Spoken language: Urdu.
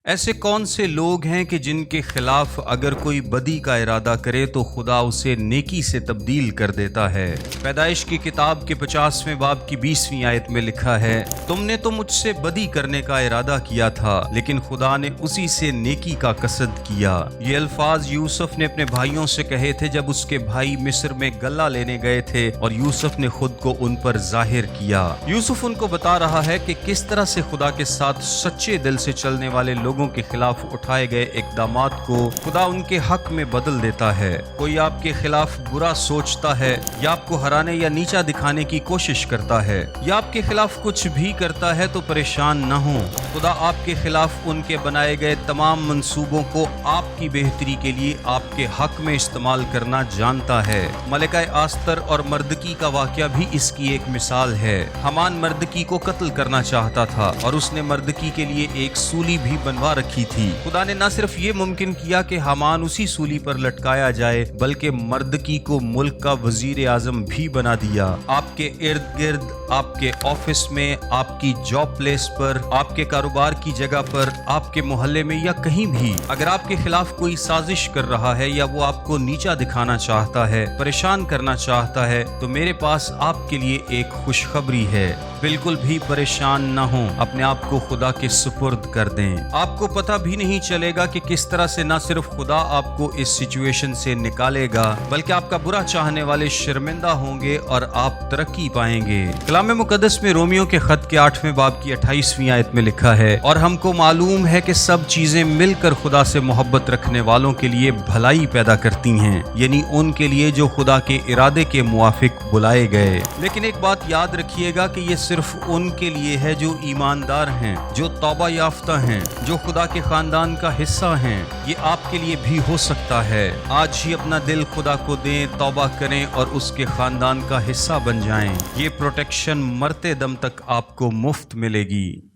ایسے کون سے لوگ ہیں کہ جن کے خلاف اگر کوئی بدی کا ارادہ کرے تو خدا اسے نیکی سے تبدیل کر دیتا ہے۔ پیدائش کی کتاب کے 50ویں باب کی 20ویں آیت میں لکھا ہے، تم نے تو مجھ سے بدی کرنے کا ارادہ کیا تھا لیکن خدا نے اسی سے نیکی کا قصد کیا۔ یہ الفاظ یوسف نے اپنے بھائیوں سے کہے تھے جب اس کے بھائی مصر میں غلہ لینے گئے تھے اور یوسف نے خود کو ان پر ظاہر کیا۔ یوسف ان کو بتا رہا ہے کہ کس طرح سے خدا کے ساتھ سچے دل سے چلنے والے لوگوں کے خلاف اٹھائے گئے اقدامات کو خدا ان کے حق میں بدل دیتا ہے۔ کوئی آپ کے خلاف برا سوچتا ہے یا آپ کو ہرانے یا نیچا دکھانے کی کوشش کرتا ہے یا آپ کے خلاف کچھ بھی کرتا ہے تو پریشان نہ ہوں، خدا آپ کے خلاف ان کے بنائے گئے تمام منصوبوں کو آپ کی بہتری کے لیے آپ کے حق میں استعمال کرنا جانتا ہے۔ ملکہ آستر اور مردکی کا واقعہ بھی اس کی ایک مثال ہے۔ حمان مردکی کو قتل کرنا چاہتا تھا اور اس نے مردکی کے لیے ایک سولی بھی بنوا رکھی تھی۔ خدا نے نہ صرف یہ ممکن کیا کہ حمان اسی سولی پر لٹکایا جائے بلکہ مردکی کو ملک کا وزیر اعظم بھی بنا دیا۔ آپ کے ارد گرد، آپ کے آفس میں، آپ کی جاب پلیس پر، آپ کے کاروبار کی جگہ پر، آپ کے محلے میں یا کہیں بھی اگر آپ کے خلاف کوئی سازش کر رہا ہے یا وہ آپ کو نیچا دکھانا چاہتا ہے، پریشان کرنا چاہتا ہے تو میرے پاس آپ کے لیے ایک خوشخبری ہے۔ بالکل بھی پریشان نہ ہوں، اپنے آپ کو خدا کے سپرد کر دیں۔ آپ کو پتہ بھی نہیں چلے گا کہ کس طرح سے نہ صرف خدا آپ کو اس سچویشن سے نکالے گا بلکہ آپ کا برا چاہنے والے شرمندہ ہوں گے اور آپ ترقی پائیں گے۔ کلام مقدس میں رومیوں کے خط کے 8ویں باب کی 28ویں آیت میں لکھا ہے، اور ہم کو معلوم ہے کہ سب چیزیں مل کر خدا سے محبت رکھنے والوں کے لیے بھلائی پیدا کرتی ہیں، یعنی ان کے لیے جو خدا کے ارادے کے موافق بلائے گئے۔ لیکن ایک بات یاد رکھیے گا کہ یہ صرف ان کے لیے ہے جو ایماندار ہیں، جو توبہ یافتہ ہیں، جو خدا کے خاندان کا حصہ ہیں۔ یہ آپ کے لیے بھی ہو سکتا ہے۔ آج ہی اپنا دل خدا کو دیں، توبہ کریں اور اس کے خاندان کا حصہ بن جائیں۔ یہ پروٹیکشن مرتے دم تک آپ کو مفت ملے گی۔